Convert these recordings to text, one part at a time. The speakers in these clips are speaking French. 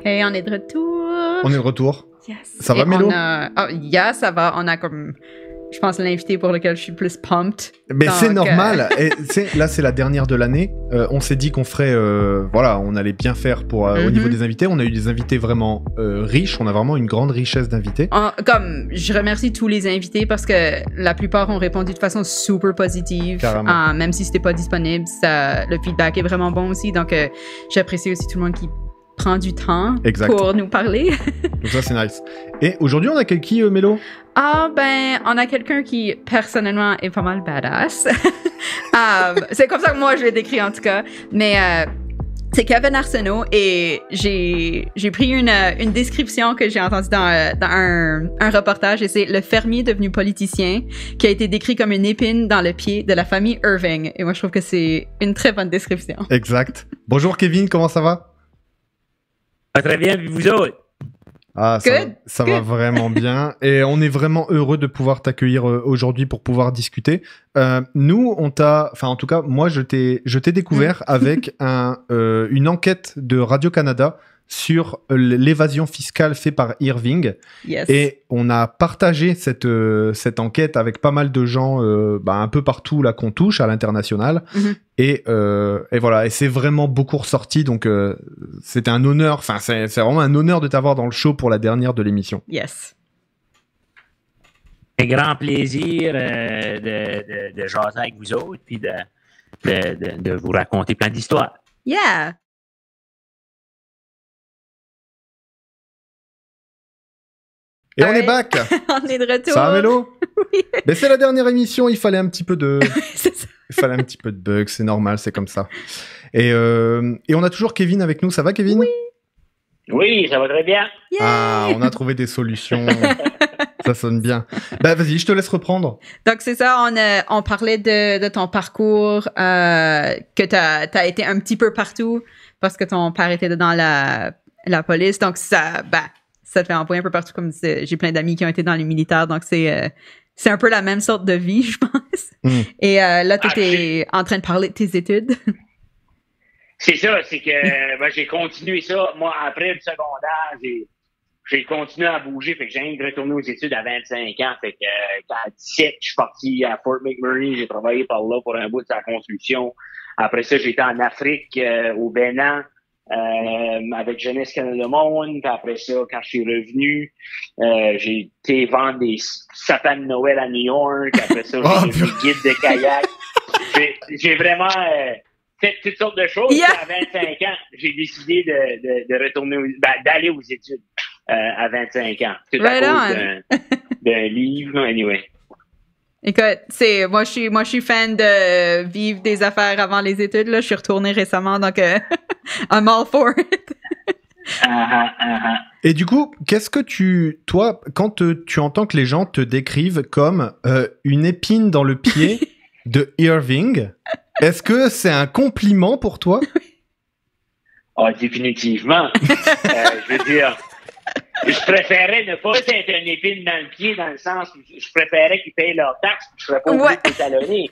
Et on est de retour. On est de retour. Yes. Ça va, Mélo? Yeah, ça va. On a comme, je pense, l'invité pour lequel je suis plus pumped. Mais c'est normal. Et là, c'est la dernière de l'année. On s'est dit qu'on ferait, voilà, on allait bien faire pour au niveau des invités. On a eu des invités vraiment riches. On a vraiment une grande richesse d'invités. Comme, je remercie tous les invités parce que la plupart ont répondu de façon super positive. Même si c'était pas disponible, le feedback est vraiment bon aussi. Donc, j'apprécie aussi tout le monde qui prend du temps pour nous parler. Donc ça, c'est nice. Et aujourd'hui, on a qui, Mélo? On a quelqu'un qui, personnellement, est pas mal badass. C'est comme ça que moi, je l'ai décrit, en tout cas. Mais c'est Kevin Arsenault et j'ai pris une description que j'ai entendue dans un reportage et c'est le fermier devenu politicien qui a été décrit comme une épine dans le pied de la famille Irving. Et moi, je trouve que c'est une très bonne description. Exact. Bonjour, Kevin, comment ça va? Très bien, puis vous autres? Ça va vraiment bien et on est vraiment heureux de pouvoir t'accueillir aujourd'hui pour pouvoir discuter. Nous, en tout cas, moi, je t'ai découvert avec une enquête de Radio-Canada sur l'évasion fiscale faite par Irving. Yes. Et on a partagé cette enquête avec pas mal de gens un peu partout là qu'on touche à l'international. Et voilà, et c'est vraiment beaucoup ressorti, donc c'était un honneur, c'est vraiment un honneur de t'avoir dans le show pour la dernière de l'émission. Yes. Un grand plaisir de jaser avec vous autres, puis de vous raconter plein d'histoires. Yeah! Et on est back! On est de retour! Ça va, Mélo? Oui. Mais c'est la dernière émission, il fallait un petit peu de... C'est ça. Il fallait un petit peu de bugs, c'est normal, c'est comme ça. Et on a toujours Kevin avec nous, ça va, Kevin? Oui, ça va très bien. Yeah! On a trouvé des solutions, ça sonne bien. Vas-y, je te laisse reprendre. Donc c'est ça, on parlait de ton parcours, que t'as été un petit peu partout parce que ton père était dans la police, donc ça te fait envoyer un peu partout, comme j'ai plein d'amis qui ont été dans les militaires, donc c'est un peu la même sorte de vie, je pense. Et là, tu étais en train de parler de tes études. C'est ça, c'est que j'ai continué ça. Moi, après le secondaire, j'ai continué à bouger, fait que j'ai retourné aux études à 25 ans. Fait que à 17, je suis parti à Fort McMurray, j'ai travaillé par là pour un bout de sa construction. Après ça, j'étais en Afrique, au Bénin, avec Jeunesse Canada Monde. Puis après ça, quand je suis revenu, j'ai été vendre des sapins de Noël à New York. Après ça, j'ai été guide de kayak. J'ai vraiment fait toutes sortes de choses. Yeah. À 25 ans, j'ai décidé de retourner, d'aller aux études à 25 ans. Tout right à cause d'un livre, anyway. Écoute, moi je suis fan de vivre des affaires avant les études, là. Je suis retournée récemment, donc I'm all for it. Et du coup, qu'est-ce que toi, quand tu entends que les gens te décrivent comme une épine dans le pied de Irving, est-ce que c'est un compliment pour toi? Définitivement. Je veux dire, je préférais ne pas être une épine dans le pied, dans le sens où je préférais qu'ils payent leurs taxes, puis je serais pas obligé de talonner.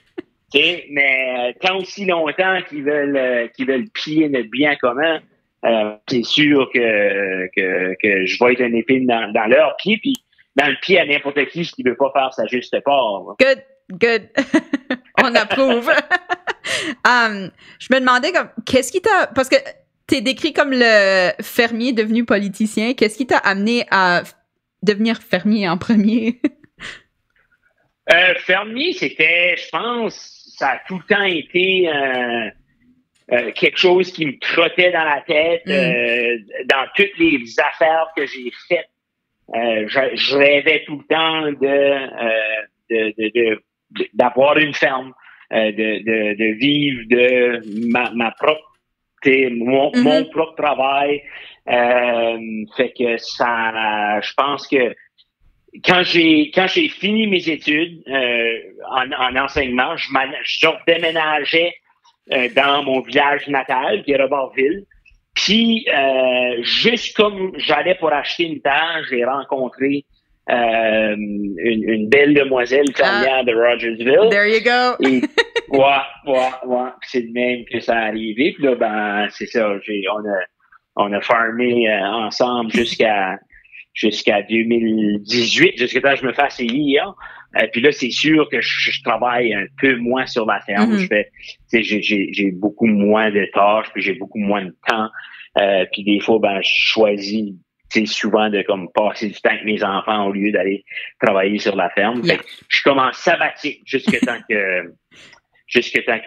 Mais tant aussi longtemps qu'ils veulent piller notre bien commun, c'est sûr que je vais être une épine dans leur pied, puis dans le pied à n'importe qui veut pas faire sa juste part. Good. On approuve. Je me demandais qu'est-ce qui t'a... Parce que t'es décrit comme le fermier devenu politicien. Qu'est-ce qui t'a amené à devenir fermier en premier? Fermier, c'était, je pense, ça a tout le temps été quelque chose qui me trottait dans la tête. Dans toutes les affaires que j'ai faites, je rêvais tout le temps d'avoir une ferme, de vivre de ma propre, mon propre travail. Fait que ça, je pense que quand j'ai fini mes études en enseignement, je déménageais dans mon village natal, qui est Robertville. Puis juste comme j'allais pour acheter une terre, j'ai rencontré une belle demoiselle fermière de Rogersville. There you go. Et, ouais. C'est de même que ça a arrivé. Puis là, c'est ça. On a farmé ensemble jusqu'à 2018, jusqu'à temps que je me fasse élire. Puis là, c'est sûr que je travaille un peu moins sur la ferme. J'ai beaucoup moins de tâches, puis j'ai beaucoup moins de temps. Puis des fois, je choisis souvent de comme passer du temps avec mes enfants au lieu d'aller travailler sur la ferme. Fait que je suis comme en sabbatique jusqu'à temps que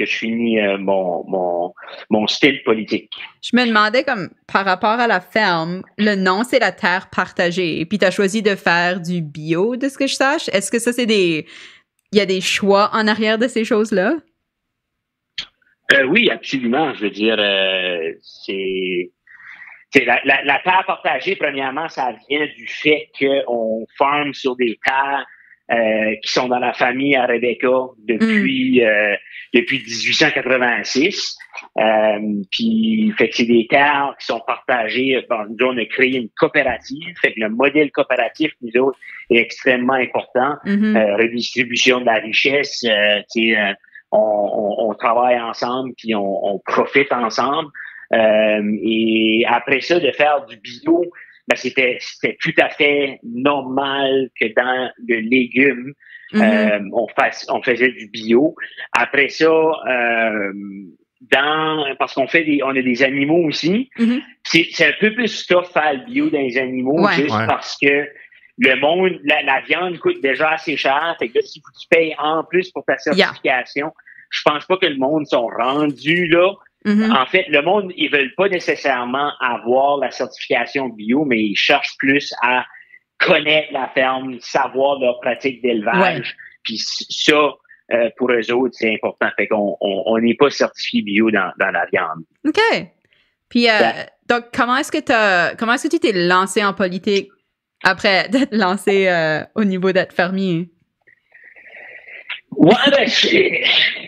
je finis mon style politique. Je me demandais comme par rapport à la ferme, le nom c'est la terre partagée. Et puis tu as choisi de faire du bio, de ce que je sache. Est-ce que ça il y a des choix en arrière de ces choses-là? Oui, absolument. Je veux dire, la terre partagée, premièrement, ça vient du fait qu'on farme sur des terres qui sont dans la famille à Rebecca depuis 1886. Puis fait que c'est des terres qui sont partagées. Nous, on a créé une coopérative. Fait que le modèle coopératif, nous autres, est extrêmement important. Redistribution de la richesse, on travaille ensemble puis on profite ensemble. Et après ça, de faire du bio, c'était tout à fait normal que dans le légume, on faisait du bio. Après ça, parce qu'on on a des animaux aussi. C'est un peu plus tough faire le bio dans les animaux, parce que le monde, la viande coûte déjà assez cher. Fait que là, si tu payes en plus pour ta certification, je pense pas que le monde sont rendus là. En fait, le monde, ils veulent pas nécessairement avoir la certification bio, mais ils cherchent plus à connaître la ferme, savoir leurs pratiques d'élevage. Puis ça, pour eux autres, c'est important. Fait qu'on n'est pas certifié bio dans la viande. OK. Puis, donc, comment est-ce que tu t'es lancé en politique après d'être lancé au niveau d'être fermier? Ouais,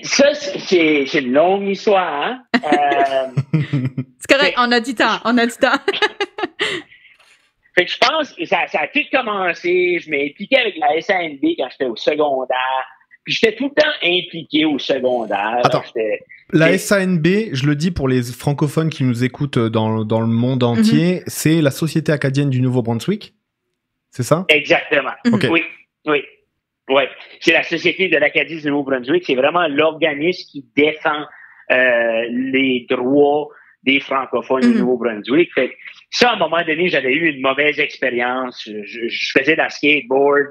ça, c'est une longue histoire, hein? C'est correct, on a du temps. Fait que je pense que ça a tout commencé. Je m'ai impliqué avec la SANB quand j'étais au secondaire. Puis j'étais tout le temps impliqué au secondaire. Attends, la SANB, je le dis pour les francophones qui nous écoutent dans le monde entier, c'est la Société acadienne du Nouveau-Brunswick, c'est ça? Exactement. Okay. Oui. Ouais, c'est la Société de l'Acadie du Nouveau-Brunswick. C'est vraiment l'organisme qui défend les droits des francophones du Nouveau-Brunswick. Fait que ça, à un moment donné, j'avais eu une mauvaise expérience. Je faisais de la skateboard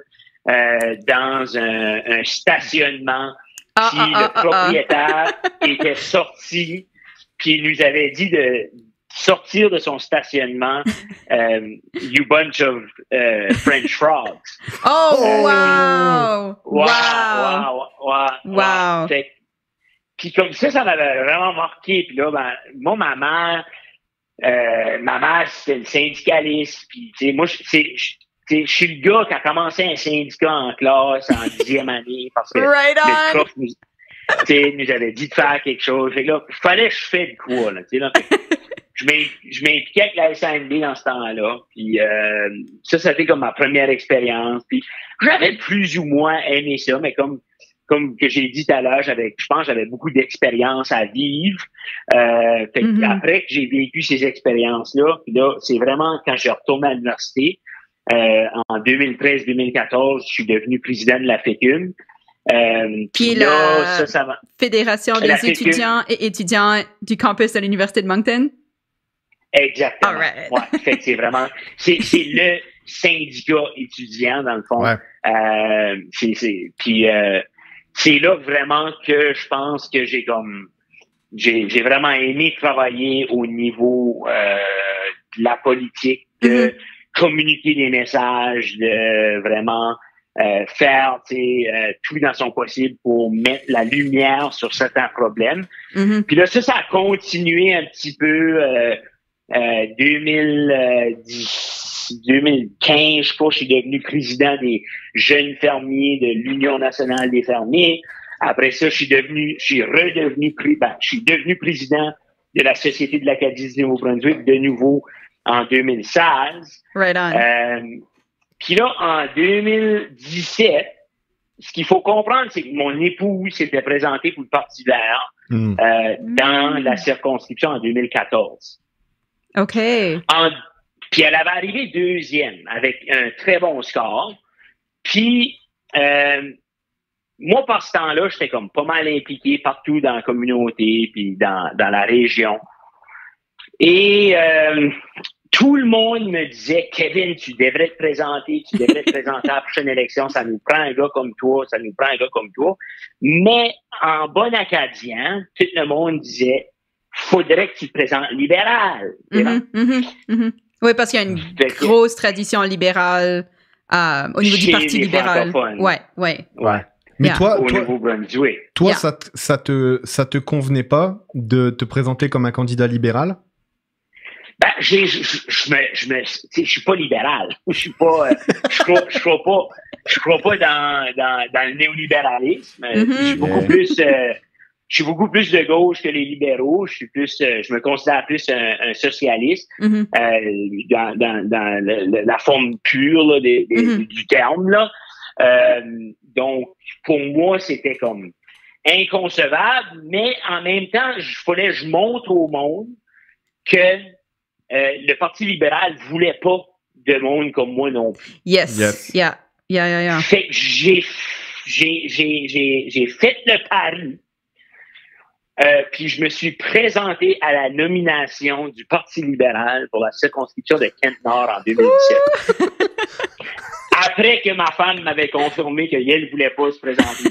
dans un stationnement. Puis le propriétaire était sorti, puis il nous avait dit de sortir de son stationnement, you bunch of French frogs. Oh, wow! Wow! Puis comme ça m'avait vraiment marqué. Puis là, moi, ma mère, c'était une syndicaliste. Puis, tu sais, moi, je suis le gars qui a commencé un syndicat en classe en 10e année parce que le prof nous avait dit de faire quelque chose. Fait que là, il fallait que je fasse de quoi, là, tu sais, là. Je m'impliquais avec la SANB dans ce temps-là. Puis ça a été comme ma première expérience. Puis j'avais plus ou moins aimé ça, mais comme que j'ai dit tout à l'heure, je pense que j'avais beaucoup d'expérience à vivre. Après que j'ai vécu ces expériences-là, puis là, c'est vraiment quand je retourne à l'université, en 2013-2014, je suis devenu président de la FECUM. Puis là, Fédération des étudiants et étudiants du campus de l'Université de Moncton? Exactement. Right. Ouais, fait que c'est le syndicat étudiant dans le fond. Ouais. C'est là vraiment que je pense que j'ai vraiment aimé travailler au niveau de la politique, de communiquer des messages, de vraiment faire tout dans son possible pour mettre la lumière sur certains problèmes. Puis là, ça a continué un petit peu 2015, je crois, je suis devenu président des jeunes fermiers de l'Union nationale des fermiers. Après ça, je suis devenu président de la Société de l'Acadie du Nouveau-Brunswick de nouveau en 2016. Right on. Puis là, en 2017, ce qu'il faut comprendre, c'est que mon époux s'était présenté pour le Parti vert dans la circonscription en 2014. OK. Puis elle avait arrivé deuxième avec un très bon score. Puis moi, par ce temps-là, j'étais comme pas mal impliqué partout dans la communauté puis dans la région. Et tout le monde me disait, Kevin, tu devrais te présenter à la prochaine élection, ça nous prend un gars comme toi, Mais en bon acadien, tout le monde disait, faudrait que tu te présentes libéral. Oui, parce qu'il y a une grosse tradition libérale au niveau du Parti libéral. Ouais. Mais toi, ça te convenait pas de te présenter comme un candidat libéral? Ben, je suis pas libéral. Je crois pas dans le néolibéralisme. Je suis beaucoup plus de gauche que les libéraux. Je me considère plus un socialiste dans la forme pure là, du terme là. Donc pour moi c'était comme inconcevable, mais en même temps je montre au monde que le Parti libéral voulait pas de monde comme moi non plus. Yes. Yeah. Fait que j'ai fait le pari. Puis je me suis présenté à la nomination du Parti libéral pour la circonscription de Kent-Nord en 2017. Après que ma femme m'avait confirmé qu'elle ne voulait pas se présenter.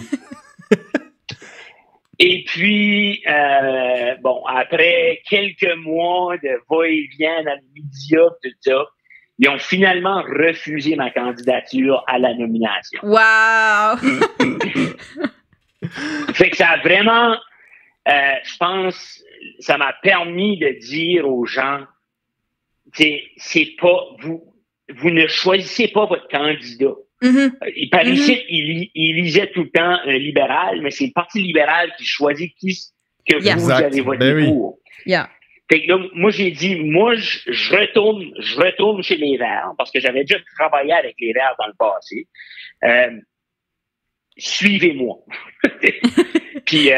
Et puis, après quelques mois de va-et-vient dans les médias, tout ça, ils ont finalement refusé ma candidature à la nomination. Wow! Fait que ça a vraiment... je pense, ça m'a permis de dire aux gens, c'est pas vous ne choisissez pas votre candidat. Par ici, il lisait tout le temps un libéral, mais c'est le Parti libéral qui choisit que vous allez voter pour. Fait que là, moi j'ai dit, je retourne chez les Verts parce que j'avais déjà travaillé avec les Verts dans le passé. Suivez-moi. Puis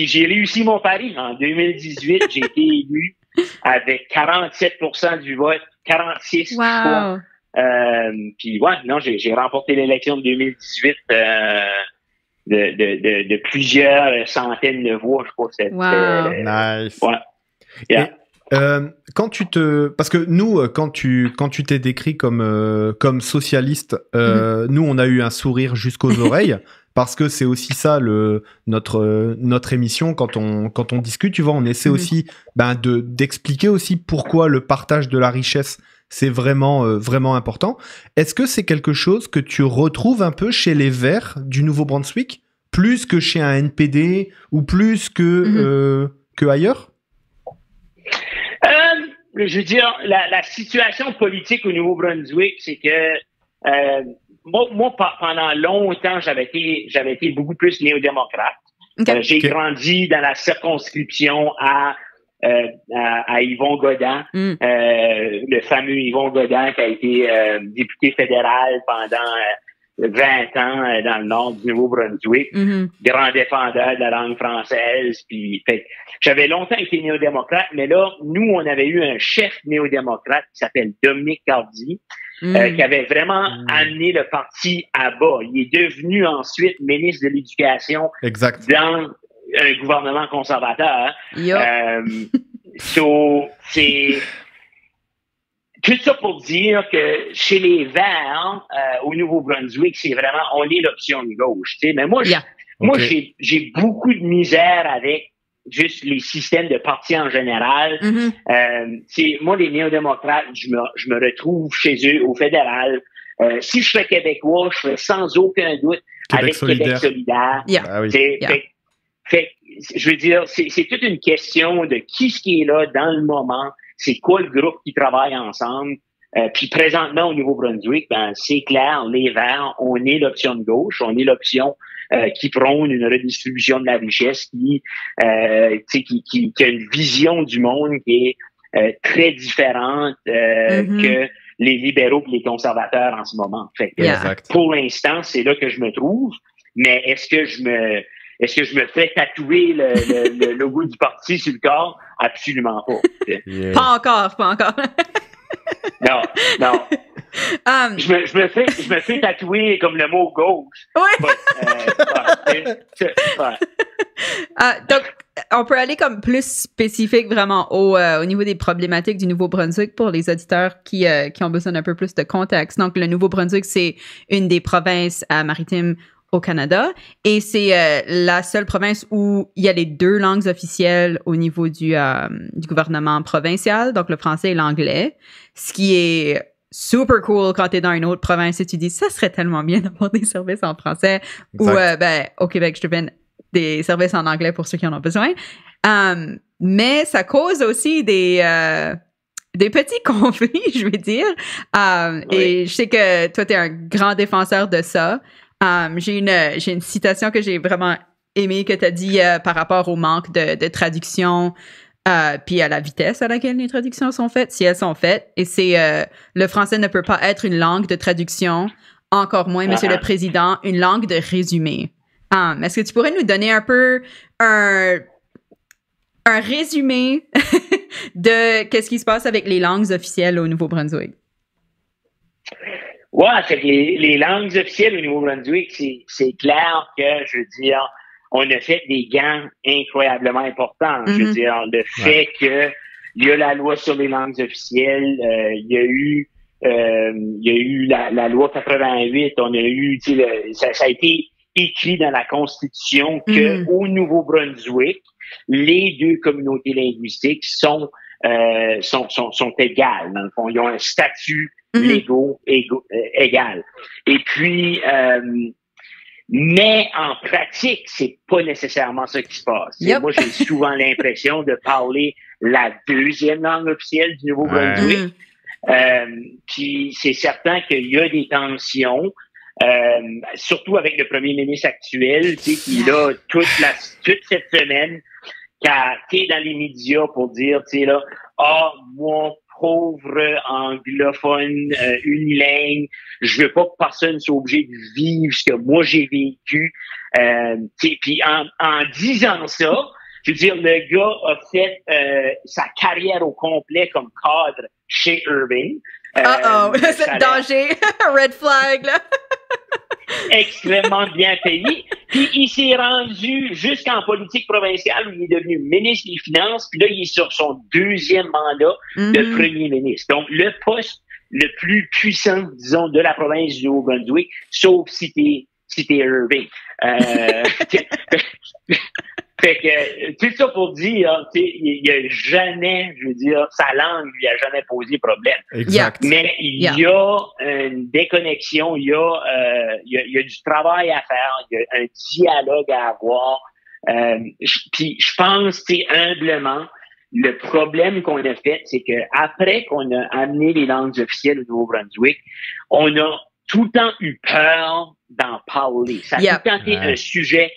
j'ai réussi mon pari. En 2018, j'ai été élu avec 47% du vote, 46 fois. Puis j'ai remporté l'élection de 2018 de plusieurs centaines de voix, je crois que c'était. Nice. Yeah. Parce que nous, quand tu t'es décrit comme socialiste, nous on a eu un sourire jusqu'aux oreilles. Parce que c'est aussi ça notre émission quand on discute, tu vois, on essaie aussi d'expliquer aussi pourquoi le partage de la richesse c'est vraiment important. Est-ce que c'est quelque chose que tu retrouves un peu chez les Verts du Nouveau-Brunswick, plus que chez un NPD ou plus que ailleurs? Je veux dire, la situation politique au Nouveau-Brunswick, c'est que moi, pendant longtemps, j'avais été beaucoup plus néo-démocrate. J'ai grandi dans la circonscription à Yvon Godin, le fameux Yvon Godin qui a été député fédéral pendant 20 ans dans le nord du Nouveau-Brunswick, grand défendeur de la langue française. Puis, j'avais longtemps été néo-démocrate, mais là, nous, on avait eu un chef néo-démocrate qui s'appelle Dominique Cardy, qui avait vraiment amené le parti à bas. Il est devenu ensuite ministre de l'Éducation dans un gouvernement conservateur. C'est tout ça pour dire que chez les Verts, au Nouveau-Brunswick, c'est vraiment, on est l'option de gauche. Tu sais. Mais moi, j'ai beaucoup de misère avec juste les systèmes de partis en général. Moi, les néo-démocrates, je me retrouve chez eux au fédéral. Si je serais québécois, je serais sans aucun doute Québec solidaire. Fait, je veux dire, c'est toute une question de qui est là dans le moment. C'est quoi le groupe qui travaille ensemble? Puis présentement, au Nouveau-Brunswick, c'est clair, les Verts, on est l'option de gauche, on est l'option qui prône une redistribution de la richesse, qui a une vision du monde qui est très différente que les libéraux et les conservateurs en ce moment. Fait que, pour l'instant, c'est là que je me trouve. Mais est-ce que je Est-ce que je me fais tatouer le logo du parti sur le corps? Absolument pas. Yeah. Pas encore. Non. Je me fais tatouer comme le mot gauche. Oui. Donc, on peut aller comme plus spécifique vraiment au niveau des problématiques du Nouveau-Brunswick pour les auditeurs qui ont besoin d'un peu plus de contexte. Donc, le Nouveau-Brunswick, c'est une des provinces maritimes au Canada et c'est la seule province où il y a les 2 langues officielles au niveau du gouvernement provincial, donc le français et l'anglais, ce qui est super cool quand tu es dans une autre province et tu dis ça serait tellement bien d'avoir des services en français ou au Québec, je te donne des services en anglais pour ceux qui en ont besoin. Mais ça cause aussi des petits conflits, je vais dire. Oui. Et je sais que toi, tu es un grand défenseur de ça. J'ai une citation que j'ai vraiment aimée que tu as dit par rapport au manque de traduction puis à la vitesse à laquelle les traductions sont faites, si elles sont faites. Et c'est le français ne peut pas être une langue de traduction, encore moins, Monsieur le Président, une langue de résumé. Est-ce que tu pourrais nous donner un peu un résumé de qu'est-ce qui se passe avec les langues officielles au Nouveau-Brunswick? Ouais, c'est que les langues officielles au Nouveau-Brunswick, c'est clair que, je veux dire, on a fait des gains incroyablement importants. Je veux dire, le fait que il y a la loi sur les langues officielles, il y a eu la loi 88, on a eu, ça a été écrit dans la Constitution que au Nouveau-Brunswick, les 2 communautés linguistiques sont égales. Dans le fond, ils ont un statut légaux égal. Et puis, mais en pratique, c'est pas nécessairement ça qui se passe. Yep. Moi, j'ai souvent l'impression de parler la 2e langue officielle du Nouveau-Brunswick. Puis c'est certain qu'il y a des tensions, surtout avec le premier ministre actuel, tu sais, qui là toute cette semaine, qui a été dans les médias pour dire, tu sais là, moi pauvre anglophone unilingue, je veux pas que personne soit obligé de vivre ce que moi j'ai vécu. Puis en disant ça, je veux dire, le gars a fait sa carrière au complet comme cadre chez Irving. C'est danger, red flag là. Extrêmement bien payé. Puis il s'est rendu jusqu'en politique provinciale où il est devenu ministre des Finances. Puis là, il est sur son 2e mandat de premier ministre. Donc, le poste le plus puissant, disons, de la province du Nouveau-Brunswick, sauf si t'es Irving. Fait que, tout ça pour dire, il y a jamais, je veux dire, sa langue lui a jamais posé problème. Exact. Mais il y a une déconnexion, il y a du travail à faire, il y a un dialogue à avoir. Puis je pense, humblement, le problème qu'on a fait, c'est que après qu'on a amené les langues officielles au Nouveau-Brunswick, on a tout le temps eu peur d'en parler. Ça a tout le temps été un sujet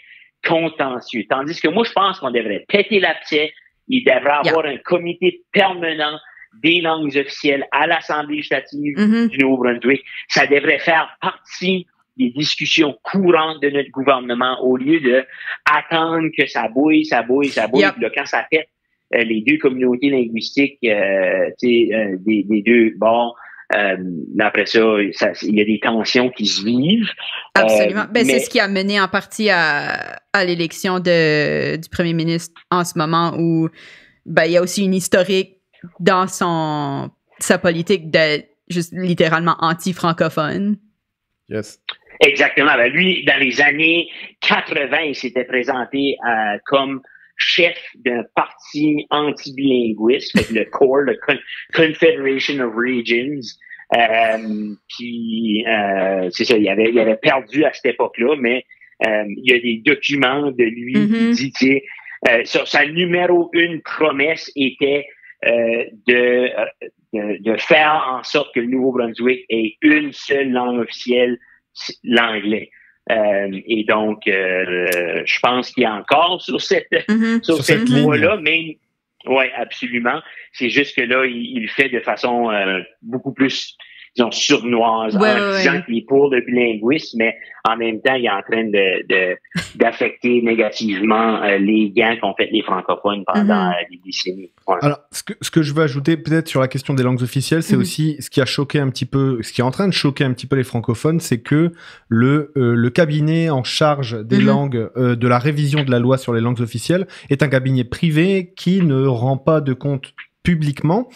contentieux. Tandis que moi, je pense qu'on devrait péter l'abcès. Il devrait avoir un comité permanent des langues officielles à l'Assemblée législative du Nouveau-Brunswick. Ça devrait faire partie des discussions courantes de notre gouvernement au lieu de attendre que ça bouille. Puis là, quand ça pète, les 2 communautés linguistiques, des 2 bords, après ça, il y a des tensions qui se vivent. Absolument. C'est ce qui a mené en partie à l'élection du premier ministre en ce moment où il y a aussi une historique dans sa politique d'être juste littéralement anti-francophone. Yes. Exactement. Lui, dans les années 80, il s'était présenté comme chef d'un parti anti-bilinguiste, le CORE, le Confederation of Regions. Puis c'est ça, il avait perdu à cette époque-là, mais il y a des documents de lui qui dit, sa numéro 1 promesse était de faire en sorte que le Nouveau-Brunswick ait une seule langue officielle, l'anglais. Et donc, je pense qu'il y a encore sur cette voie-là, mais ouais, absolument. C'est juste que là, il le fait de façon beaucoup plus disons, surnoise en disant qu'il est pour le bilinguisme, mais en même temps, il est en train d'affecter négativement les gains qu'ont fait les francophones pendant des décennies. Ouais. Alors, ce que je veux ajouter peut-être sur la question des langues officielles, c'est aussi ce qui a choqué un petit peu, ce qui est en train de choquer un petit peu les francophones, c'est que le cabinet en charge des langues, de la révision de la loi sur les langues officielles, est un cabinet privé qui ne rend pas de compte publiquement.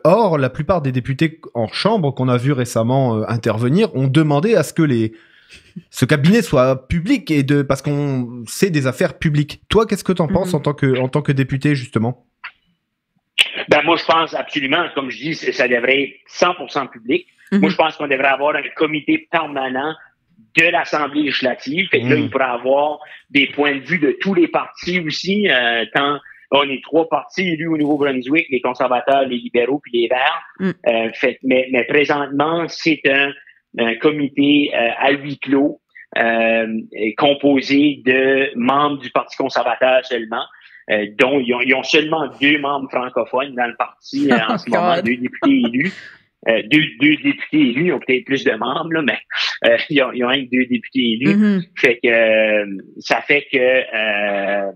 Or, la plupart des députés en chambre qu'on a vu récemment intervenir ont demandé à ce que ce cabinet soit public parce qu'on sait des affaires publiques. Toi, qu'est-ce que tu en penses en tant que député, justement? Ben, moi, je pense absolument, comme je dis, ça devrait être 100% public. Moi, je pense qu'on devrait avoir un comité permanent de l'Assemblée législative. Fait que là, il pourrait avoir des points de vue de tous les partis aussi, tant on est 3 partis élus au Nouveau-Brunswick, les conservateurs, les libéraux puis les verts. Mais présentement, c'est un comité à huis clos composé de membres du Parti conservateur seulement, dont ils ont seulement 2 membres francophones dans le parti en ce moment, 2 députés élus. Deux députés élus, ils ont peut-être plus de membres, là, mais ils ont rien que 2 députés élus. Fait que ça fait que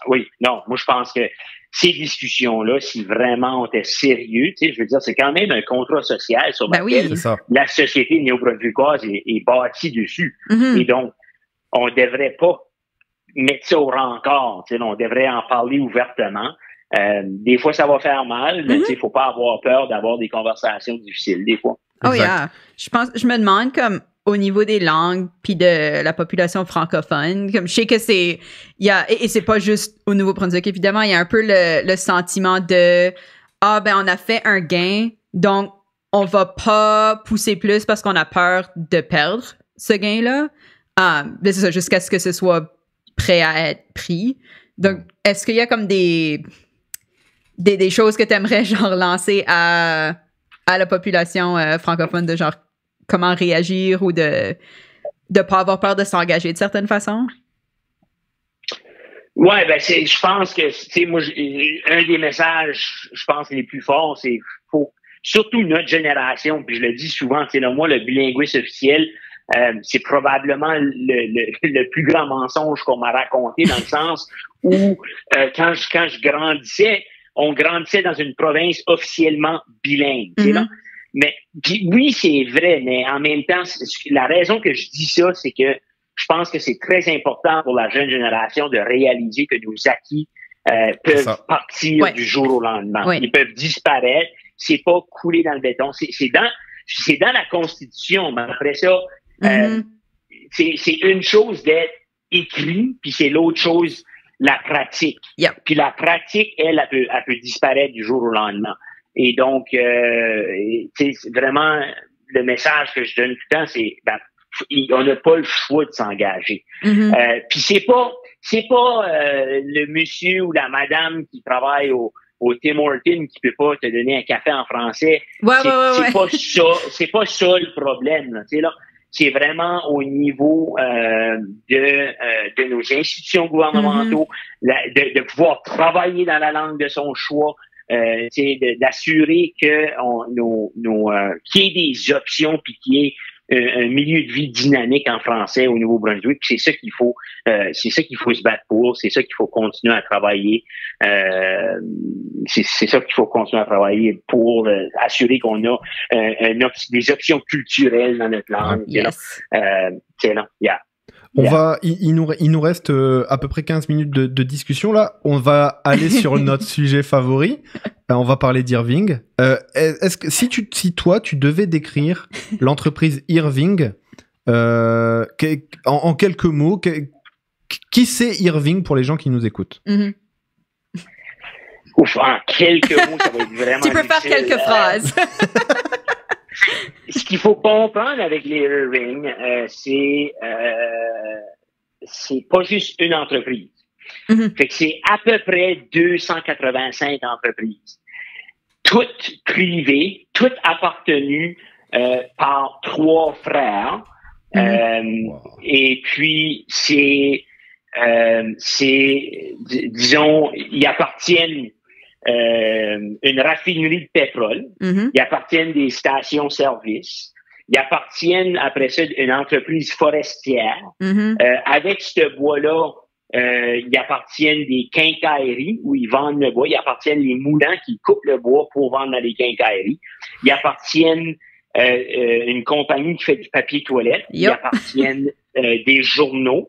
oui, non, moi je pense que ces discussions-là, si vraiment on était sérieux, tu sais, je veux dire, c'est quand même un contrat social sur lequel la société néo-brunswickoise est bâtie dessus. Et donc, on devrait pas mettre ça au rencard, tu sais, on devrait en parler ouvertement. Des fois, ça va faire mal, mais il faut pas avoir peur d'avoir des conversations difficiles, des fois. Oh yeah. Je me demande comme au niveau des langues puis de la population francophone, comme je sais que et c'est pas juste au Nouveau-Brunswick, évidemment, il y a un peu le sentiment de on a fait un gain, donc on va pas pousser plus parce qu'on a peur de perdre ce gain-là. C'est ça, jusqu'à ce que ce soit prêt à être pris. Donc, est-ce qu'il y a comme des choses que tu aimerais genre lancer à la population francophone de genre comment réagir ou de pas avoir peur de s'engager de certaines façons? Ouais, ben je pense que moi un des messages, je pense les plus forts, c'est faut surtout notre génération, puis je le dis souvent, moi le bilinguisme officiel, c'est probablement le plus grand mensonge qu'on m'a raconté, dans le sens où quand je grandissais, on grandissait dans une province officiellement bilingue. Mais oui, c'est vrai, mais en même temps, la raison que je dis ça, c'est que je pense que c'est très important pour la jeune génération de réaliser que nos acquis peuvent partir du jour au lendemain. Ils peuvent disparaître. C'est pas couler dans le béton. C'est dans la Constitution. Mais après ça, c'est une chose d'être écrit, puis c'est l'autre chose, la pratique. Puis la pratique, elle peut disparaître du jour au lendemain. Et donc, vraiment, le message que je donne tout le temps, c'est on n'a pas le choix de s'engager. Puis c'est pas le monsieur ou la madame qui travaille au Tim Hortons qui peut pas te donner un café en français. C'est pas ça le problème. Là, c'est vraiment au niveau de nos institutions gouvernementaux, de pouvoir travailler dans la langue de son choix. D'assurer que qu'il y ait des options puis qu'il y ait un milieu de vie dynamique en français au Nouveau-Brunswick. C'est ça qu'il faut se battre pour. C'est ça qu'il faut continuer à travailler. C'est ça qu'il faut continuer à travailler pour assurer qu'on a des options culturelles dans notre langue. Il nous reste à peu près 15 minutes de discussion là. On va aller sur notre sujet favori. On va parler d'Irving. Est-ce que si toi tu devais décrire l'entreprise Irving en quelques mots, qui c'est Irving pour les gens qui nous écoutent? Ouf, en quelques mots, ça va être vraiment Tu peux faire quelques phrases. Ce qu'il faut comprendre avec les Irving, c'est pas juste une entreprise. Fait que c'est à peu près 285 entreprises. Toutes privées, toutes appartenues par 3 frères. Et puis, disons, ils appartiennent une raffinerie de pétrole. Ils appartiennent des stations-service. Ils appartiennent, après ça, à une entreprise forestière. Avec ce bois-là, ils appartiennent des quincailleries où ils vendent le bois. Ils appartiennent les moulins qui coupent le bois pour vendre dans les quincailleries. Ils appartiennent une compagnie qui fait du papier toilette. Ils appartiennent des journaux.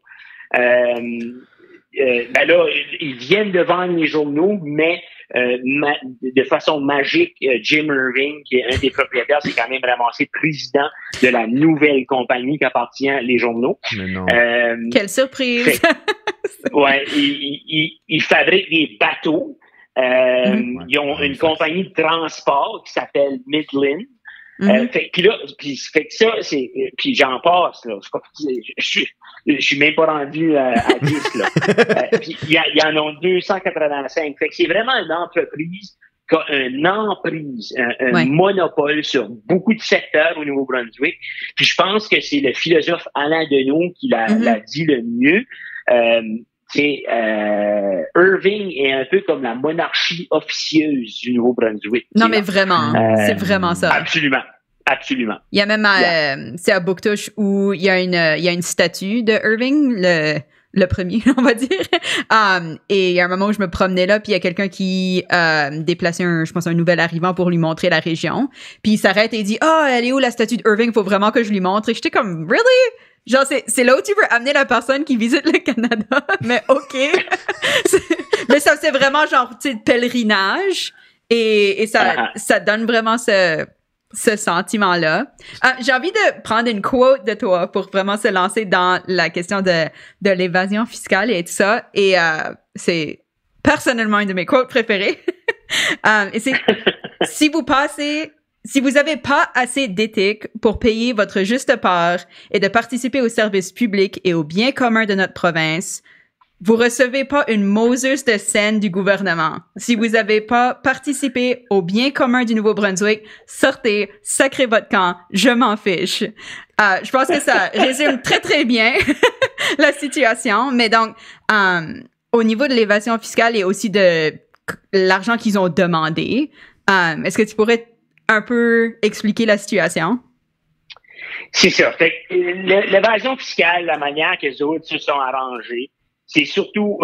Ben là, ils viennent de vendre les journaux, mais de façon magique, Jim Irving, qui est un des propriétaires, c'est quand même ramassé président de la nouvelle compagnie qui appartient les journaux. Mais non. Quelle surprise! Ouais, ils fabriquent des bateaux. Ils ont une compagnie de transport qui s'appelle Midland. Fait que ça, c'est, puis j'en passe, là. Je suis même pas rendu à 10, là. Puis il y en a 285. Fait que c'est vraiment une entreprise qui a une emprise, un monopole sur beaucoup de secteurs au Nouveau-Brunswick. Puis je pense que c'est le philosophe Alain Deneau qui l'a dit le mieux. Irving est un peu comme la monarchie officieuse du Nouveau-Brunswick. Non, mais vraiment, c'est vraiment ça. Absolument. Absolument. Il y a même, c'est à Bouctouche où il y a une statue de Irving, le premier, on va dire. Et il y a un moment où je me promenais là, puis il y a quelqu'un qui déplaçait un nouvel arrivant pour lui montrer la région. Puis il s'arrête et il dit, elle est où la statue d'Irving? Faut vraiment que je lui montre. Et j'étais comme, really? Genre, c'est là où tu veux amener la personne qui visite le Canada, mais OK. Mais ça, c'est vraiment genre, tu sais, pèlerinage. Et ça donne vraiment ce sentiment-là. J'ai envie de prendre une quote de toi pour vraiment se lancer dans la question de l'évasion fiscale et tout ça. Et c'est personnellement une de mes quotes préférées. Et c'est, si vous n'avez pas assez d'éthique pour payer votre juste part et de participer aux services publics et aux biens communs de notre province, vous recevez pas une Moses de scène du gouvernement. Si vous n'avez pas participé aux biens communs du Nouveau-Brunswick, sortez, sacrez votre camp, je m'en fiche. Je pense que ça résume très, très bien la situation. Mais donc, au niveau de l'évasion fiscale et aussi de l'argent qu'ils ont demandé, est-ce que tu pourrais un peu expliquer la situation? C'est ça. Fait que l'évasion fiscale, la manière que les autres se sont arrangés, c'est surtout,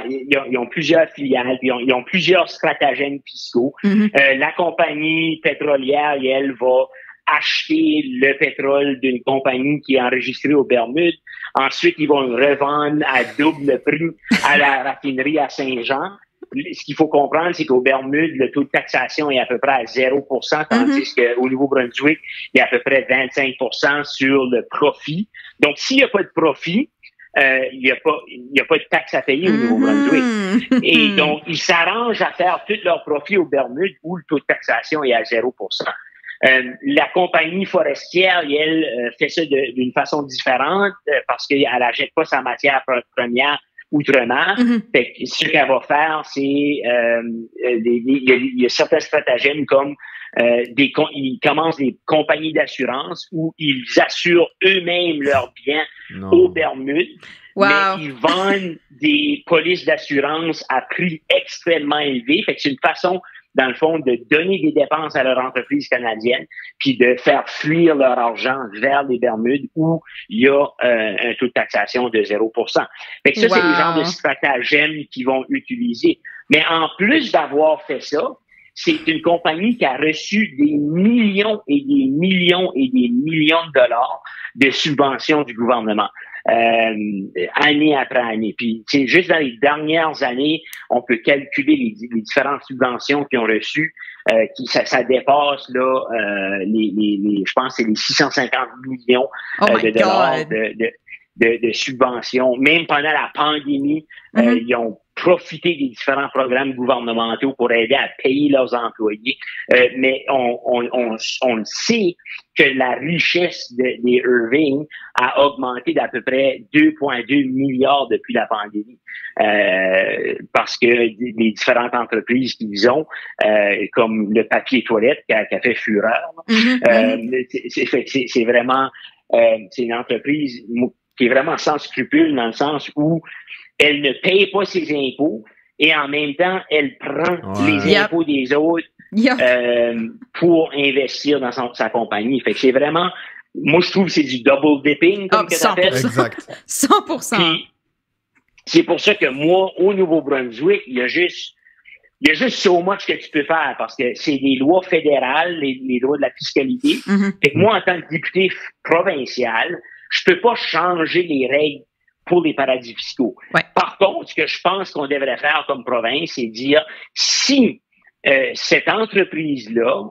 ils ont plusieurs filiales, puis ils ont plusieurs stratagèmes fiscaux. La compagnie pétrolière, elle va acheter le pétrole d'une compagnie qui est enregistrée aux Bermudes. Ensuite, ils vont le revendre à double prix à la raffinerie à Saint-Jean. Ce qu'il faut comprendre, c'est qu'aux Bermudes, le taux de taxation est à peu près à 0%, tandis qu'au Nouveau-Brunswick, il y a à peu près 25% sur le profit. Donc, s'il n'y a pas de profit, il n'y a pas de taxe à payer au Nouveau-Brunswick. Et donc, ils s'arrangent à faire tous leurs profits aux Bermudes où le taux de taxation est à 0%. La compagnie forestière, elle, fait ça d'une façon différente parce qu'elle n'achète pas sa matière première outre-mer. Fait que ce qu'elle va faire, c'est il y a certains stratagèmes comme ils commencent des compagnies d'assurance où ils assurent eux-mêmes leurs biens aux Bermudes, mais ils vendent des polices d'assurance à prix extrêmement élevé. Fait que c'est une façon, dans le fond, de donner des dépenses à leur entreprise canadienne, puis de faire fuir leur argent vers les Bermudes où il y a un taux de taxation de 0%. Fait que ça, c'est les genres de stratagèmes qu'ils vont utiliser. Mais en plus d'avoir fait ça, c'est une compagnie qui a reçu des millions et des millions et des millions de dollars de subventions du gouvernement. Année après année. Puis, juste dans les dernières années, on peut calculer les différentes subventions qu'ils ont reçues, ça dépasse là je pense que c'est les 650 millions de dollars de subventions. Même pendant la pandémie, ils ont profité des différents programmes gouvernementaux pour aider à payer leurs employés. Mais on sait que la richesse des Irving a augmenté d'à peu près 2,2 milliards depuis la pandémie. Parce que les différentes entreprises qu'ils ont, comme le papier toilette qui a fait fureur, c'est vraiment c'est une entreprise qui est vraiment sans scrupules dans le sens où elle ne paye pas ses impôts, et en même temps, elle prend les impôts des autres pour investir dans sa compagnie. Fait que c'est vraiment, moi, je trouve que c'est du double dipping, comme que t'appelles. Exact. 100%. Puis, c'est pour ça que moi, au Nouveau-Brunswick, il y a juste so much que tu peux faire parce que c'est des lois fédérales, les lois de la fiscalité. Fait que moi, en tant que député provincial, je peux pas changer les règles pour les paradis fiscaux. Ouais. Par contre, ce que je pense qu'on devrait faire comme province, c'est dire si cette entreprise-là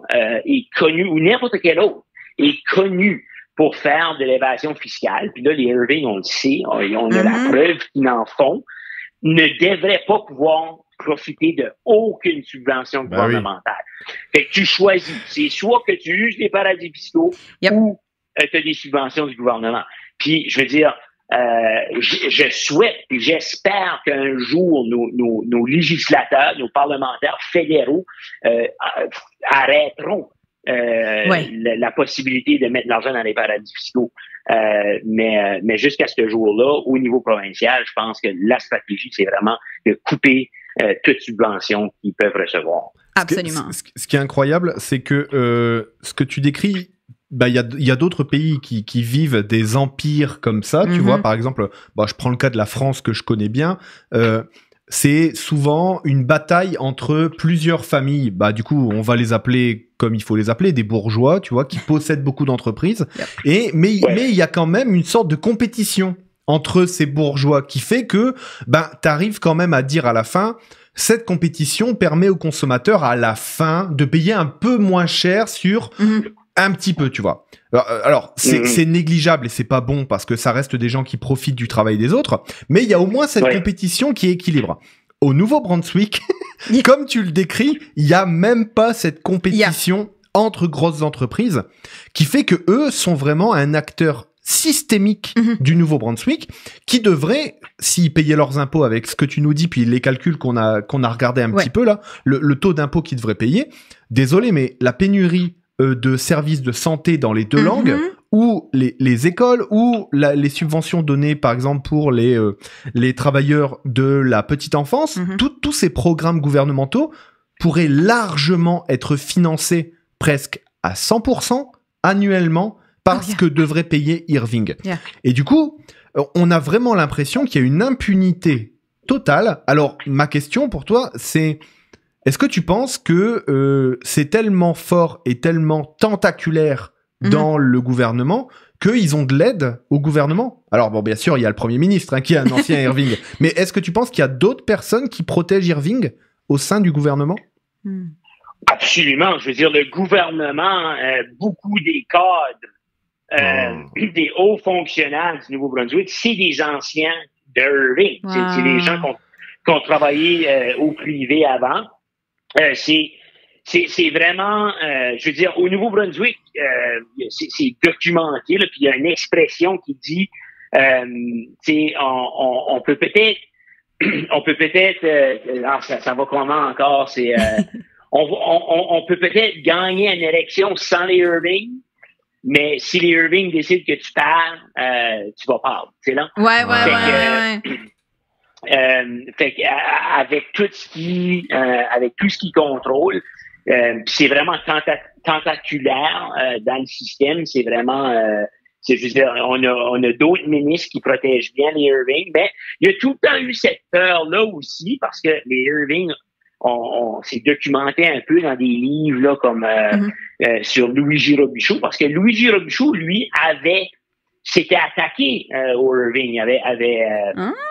est connue, ou n'importe quelle autre, est connue pour faire de l'évasion fiscale, puis là, les Irving, on le sait, on a la preuve qu'ils en font, ne devraient pas pouvoir profiter de aucune subvention gouvernementale. Fait que tu choisis. C'est soit que tu uses les paradis fiscaux ou tu as des subventions du gouvernement. Puis, je veux dire, je souhaite et j'espère qu'un jour, nos législateurs, nos parlementaires fédéraux arrêteront la possibilité de mettre de l'argent dans les paradis fiscaux. Mais jusqu'à ce jour-là, au niveau provincial, je pense que la stratégie, c'est vraiment de couper toute subvention qu'ils peuvent recevoir. Absolument. Ce qui est incroyable, c'est que ce que tu décris, il y a d'autres pays qui vivent des empires comme ça. Tu vois, par exemple, je prends le cas de la France que je connais bien. C'est souvent une bataille entre plusieurs familles. Du coup, on va les appeler comme il faut les appeler, des bourgeois, tu vois, qui possèdent beaucoup d'entreprises. Mais il y a quand même une sorte de compétition entre ces bourgeois qui fait que t'arrives quand même à dire à la fin, cette compétition permet aux consommateurs à la fin de payer un peu moins cher sur un petit peu, tu vois. Alors c'est négligeable et c'est pas bon parce que ça reste des gens qui profitent du travail des autres, mais il y a au moins cette compétition qui équilibre. Au Nouveau-Brunswick, comme tu le décris, il y a même pas cette compétition entre grosses entreprises qui fait que eux sont vraiment un acteur systémique du Nouveau-Brunswick qui devrait, s'ils payaient leurs impôts avec ce que tu nous dis, puis les calculs qu'on a regardé un petit peu là, le taux d'impôt qu'ils devraient payer, désolé, mais la pénurie de services de santé dans les deux langues, ou les écoles, ou les subventions données, par exemple, pour les travailleurs de la petite enfance, tous ces programmes gouvernementaux pourraient largement être financés presque à 100% annuellement parce que devrait payer Irving. Et du coup, on a vraiment l'impression qu'il y a une impunité totale. Alors, ma question pour toi, c'est... Est-ce que tu penses que c'est tellement fort et tellement tentaculaire dans le gouvernement qu'ils ont de l'aide au gouvernement? Alors bon, bien sûr, il y a le Premier ministre qui est un ancien Irving. Mais est-ce que tu penses qu'il y a d'autres personnes qui protègent Irving au sein du gouvernement? Absolument. Je veux dire, le gouvernement, beaucoup des cadres, des hauts fonctionnaires du Nouveau-Brunswick, c'est des anciens d'Irving. C'est des gens qui ont travaillé au privé avant. C'est vraiment, je veux dire, au Nouveau-Brunswick, c'est documenté, là, puis il y a une expression qui dit, on peut peut-être, ça va comment encore, c'est, on peut peut-être gagner une élection sans les Irving, mais si les Irving décident que tu perds, tu vas perdre, c'est là. Ouais. Fait avec tout ce qui contrôle, c'est vraiment tentaculaire dans le système. C'est vraiment, je veux dire, on a d'autres ministres qui protègent bien les Irving, mais il y a tout le temps eu cette peur-là aussi parce que les Irving, on s'est documenté un peu dans des livres là comme sur Louis-J. Robichaud, parce que Louis-J. Robichaud, lui, s'était attaqué au Irving. Il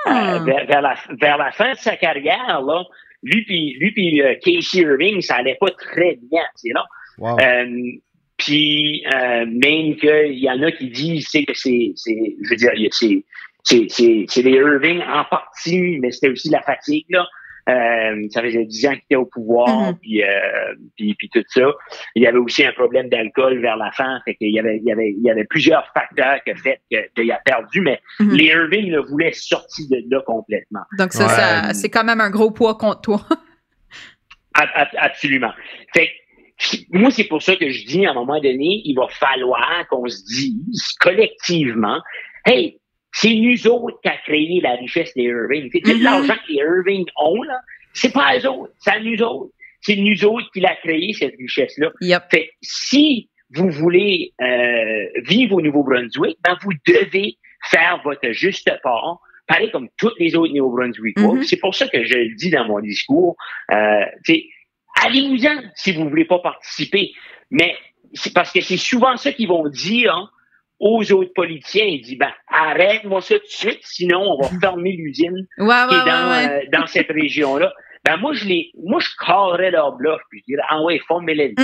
vers la fin de sa carrière, là, lui puis Casey Irving, ça allait pas très bien, c'est là. Wow. Puis même qu'il y en a qui disent que je veux dire, c'est les Irving en partie, mais c'était aussi la fatigue là. Ça faisait 10 ans qu'il était au pouvoir, puis tout ça. Il y avait aussi un problème d'alcool vers la fin, fait qu'il y avait plusieurs facteurs qui ont fait qu'il a perdu, mais les Irving le voulaient sortir de là complètement. Donc ça c'est quand même un gros poids contre toi. Absolument. Fait que, moi, c'est pour ça que je dis, à un moment donné, il va falloir qu'on se dise collectivement, hey, c'est nous autres qui a créé la richesse des Irving. Tout l'argent que les Irving ont, là, c'est pas eux autres, c'est à nous autres. C'est nous autres qui l'a créé, cette richesse-là. Yep. Fait si vous voulez vivre au Nouveau-Brunswick, ben vous devez faire votre juste part, pareil comme tous les autres Néo-Brunswickois. C'est pour ça que je le dis dans mon discours. Allez-vous-en si vous voulez pas participer. Mais c'est parce que c'est souvent ça qu'ils vont dire aux autres politiciens. Ils disent, arrête-moi ça tout de suite, sinon on va fermer l'usine qui est dans cette région-là. Ben moi, je carrerais leur bluff, puis je dirais, ouais, formez-les.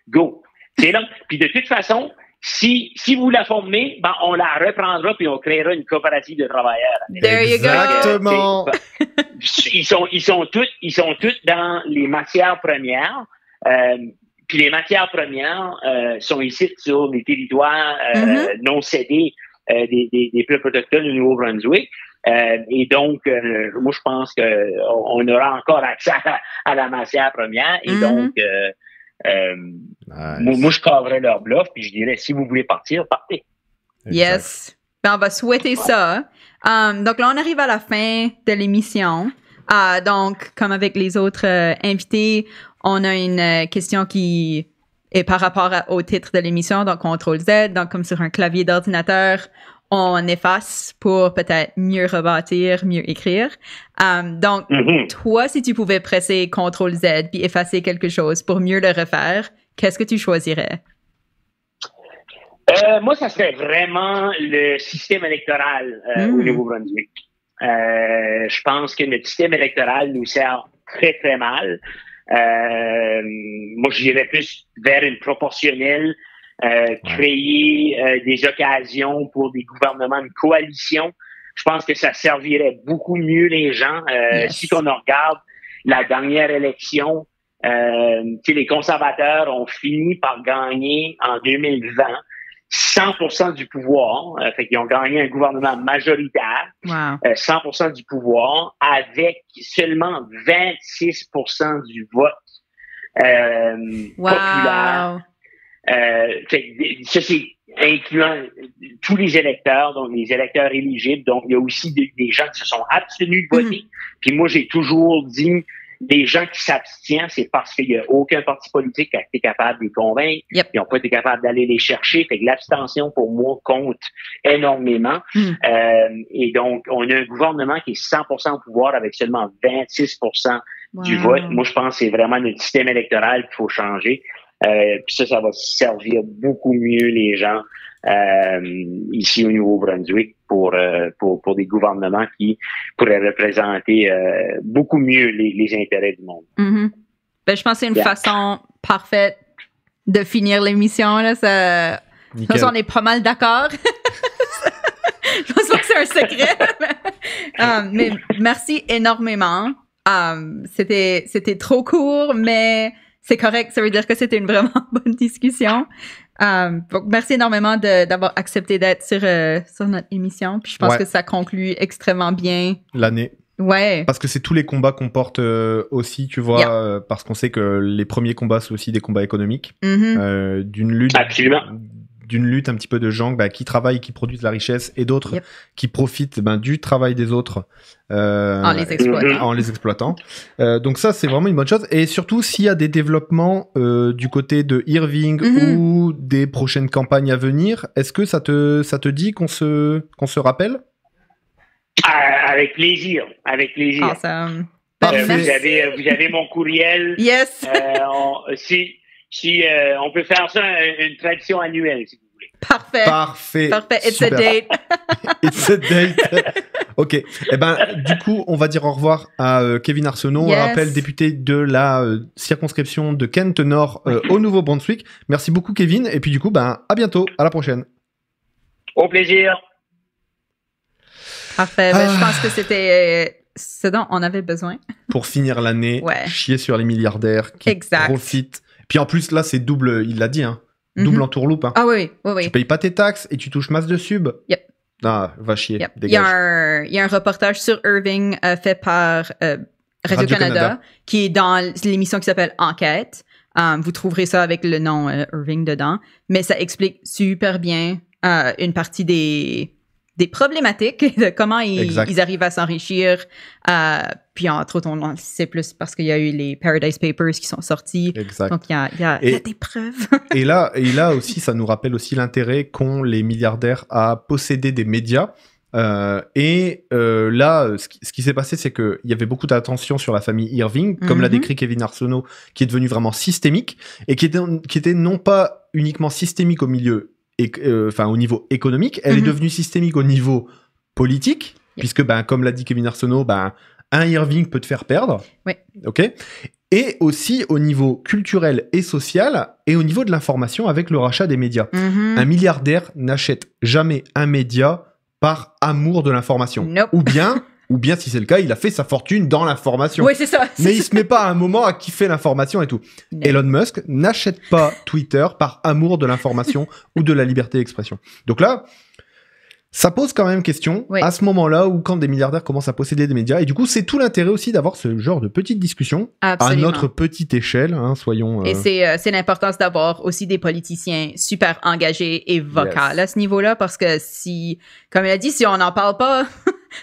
Go. C'est là. Puis de toute façon, si vous la formez, on la reprendra puis on créera une coopérative de travailleurs. There you go. Exactement. Ils sont tous dans les matières premières. Puis les matières premières sont ici sur les territoires non cédés des peuples autochtones du Nouveau-Brunswick. Et donc, moi, je pense qu'on aura encore accès à la matière première. Et donc, nice. Moi, je cadrerais leur bluff, puis je dirais, si vous voulez partir, partez. Yes. On va souhaiter ça. Donc là, on arrive à la fin de l'émission. Donc, comme avec les autres invités, on a une question qui est par rapport au titre de l'émission, donc CTRL-Z. Donc, comme sur un clavier d'ordinateur, on efface pour peut-être mieux rebâtir, mieux écrire. Donc, toi, si tu pouvais presser CTRL-Z puis effacer quelque chose pour mieux le refaire, qu'est-ce que tu choisirais? Moi, ça serait vraiment le système électoral au Nouveau-Brunswick. Je pense que notre système électoral nous sert très, très mal. Moi, j'irais plus vers une proportionnelle, créer des occasions pour des gouvernements de coalition. Je pense que ça servirait beaucoup mieux les gens. Si on regarde la dernière élection, les conservateurs ont fini par gagner en 2020 100% du pouvoir. Fait qu'ils ont gagné un gouvernement majoritaire, 100% du pouvoir, avec seulement 26% du vote populaire. Ça, c'est incluant tous les électeurs, donc les électeurs éligibles. Donc, il y a aussi des gens qui se sont abstenus de voter. Puis moi, j'ai toujours dit, les gens qui s'abstiennent, c'est parce qu'il n'y a aucun parti politique qui a été capable de les convaincre. Ils n'ont pas été capables d'aller les chercher. Fait que l'abstention, pour moi, compte énormément. Et donc, on a un gouvernement qui est 100% au pouvoir avec seulement 26% du vote. Moi, je pense que c'est vraiment notre système électoral qu'il faut changer. Puis ça va servir beaucoup mieux les gens ici au Nouveau-Brunswick pour des gouvernements qui pourraient représenter beaucoup mieux les intérêts du monde. Ben, je pense que c'est une façon parfaite de finir l'émission. Là, ça, on est pas mal d'accord. Je pense pas que c'est un secret. Mais merci énormément. C'était trop court, mais c'est correct. Ça veut dire que c'était une vraiment bonne discussion. Donc, merci énormément d'avoir accepté d'être sur notre émission. Puis je pense que ça conclut extrêmement bien l'année. Ouais. Parce que c'est tous les combats qu'on porte aussi, tu vois, parce qu'on sait que les premiers combats, c'est aussi des combats économiques. D'une lutte. Absolument. D'une lutte un petit peu de gens qui travaillent, qui produisent la richesse, et d'autres qui profitent du travail des autres en les exploitant. Donc ça, c'est vraiment une bonne chose. Et surtout, s'il y a des développements du côté de Irving ou des prochaines campagnes à venir, est-ce que ça te dit qu'on se rappelle? Avec plaisir. Avec plaisir. Awesome. Vous avez mon courriel. Yes. Si on peut faire ça une tradition annuelle, si vous voulez. Parfait. It's a date. It's a date. OK. Eh ben, du coup, on va dire au revoir à Kevin Arsenault, on rappelle député de la circonscription de Kent Nord au Nouveau-Brunswick. Merci beaucoup, Kevin. Et puis, du coup, à bientôt. À la prochaine. Au plaisir. Parfait. Je pense que c'était ce dont on avait besoin. Pour finir l'année, chier sur les milliardaires qui profitent. Puis en plus, là, c'est double, il l'a dit, double entourloupe. Ah oui. Tu payes pas tes taxes et tu touches masse de subs. Ah, va chier, dégage. Il y a un reportage sur Irving fait par Radio-Canada qui est dans l'émission qui s'appelle Enquête. Vous trouverez ça avec le nom Irving dedans. Mais ça explique super bien une partie des des problématiques, de comment ils arrivent à s'enrichir. Puis entre autres, on en sait plus parce qu'il y a eu les Paradise Papers qui sont sortis. Exact. Donc il y a des preuves. et là aussi, ça nous rappelle aussi l'intérêt qu'ont les milliardaires à posséder des médias. Là, ce qui s'est passé, c'est qu'il y avait beaucoup d'attention sur la famille Irving, comme l'a décrit Kevin Arsenault, qui est devenu vraiment systémique et qui était non pas uniquement systémique au milieu, au niveau économique, elle est devenue systémique au niveau politique, puisque, comme l'a dit Kevin Arsenault, un Irving peut te faire perdre. Oui. Ok. Et aussi au niveau culturel et social, et au niveau de l'information avec le rachat des médias. Un milliardaire n'achète jamais un média par amour de l'information. Nope. Ou bien, si c'est le cas, il a fait sa fortune dans l'information. Oui, c'est ça. Mais il se met pas à un moment à kiffer l'information et tout. Non. Elon Musk n'achète pas Twitter par amour de l'information ou de la liberté d'expression. Donc là, ça pose quand même question à ce moment-là où quand des milliardaires commencent à posséder des médias. Et du coup, c'est tout l'intérêt aussi d'avoir ce genre de petite discussion à notre petite échelle, soyons... Et c'est l'importance d'avoir aussi des politiciens super engagés et vocaux à ce niveau-là, parce que si, comme il a dit, si on n'en parle pas...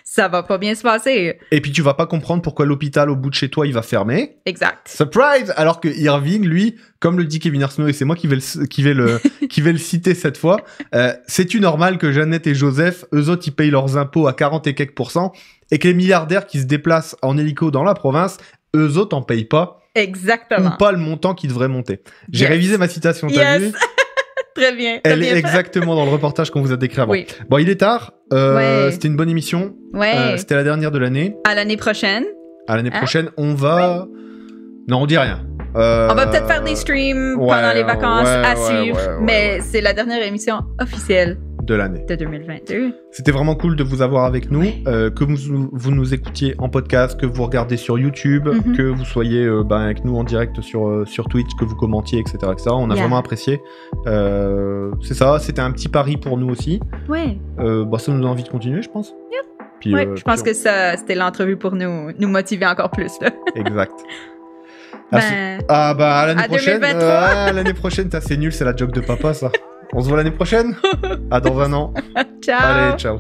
ça va pas bien se passer. Et puis tu vas pas comprendre pourquoi l'hôpital au bout de chez toi il va fermer. Exact. Surprise. Alors que Irving, lui, comme le dit Kevin Arsenault, et c'est moi qui vais le citer cette fois, c'est-tu normal que Jeannette et Joseph, eux autres, ils payent leurs impôts à 40 et quelques %, et que les milliardaires qui se déplacent en hélico dans la province, eux autres en payent pas. Exactement. Ou pas le montant qui devrait monter. J'ai révisé ma citation, t'as vu? Très bien. Elle est exactement dans le reportage qu'on vous a décrit avant. Oui. Bon, il est tard. C'était une bonne émission. C'était la dernière de l'année. À l'année prochaine. À l'année prochaine, on va... Non, on dit rien. On va peut-être faire des streams pendant les vacances à suivre, mais c'est la dernière émission officielle de l'année de 2022. C'était vraiment cool de vous avoir avec nous, que vous nous écoutiez en podcast, que vous regardez sur YouTube, que vous soyez avec nous en direct sur Twitch, que vous commentiez, etc. On a vraiment apprécié. C'est ça, c'était un petit pari pour nous aussi. Ouais. Ça nous donne envie de continuer, je pense. Puis, je pense que c'était l'entrevue pour nous motiver encore plus. Là. Exact. À l'année prochaine. 2023. L'année prochaine, c'est nul, c'est la joke de papa, ça. On se voit l'année prochaine. À dans un an. Ciao. Allez, ciao.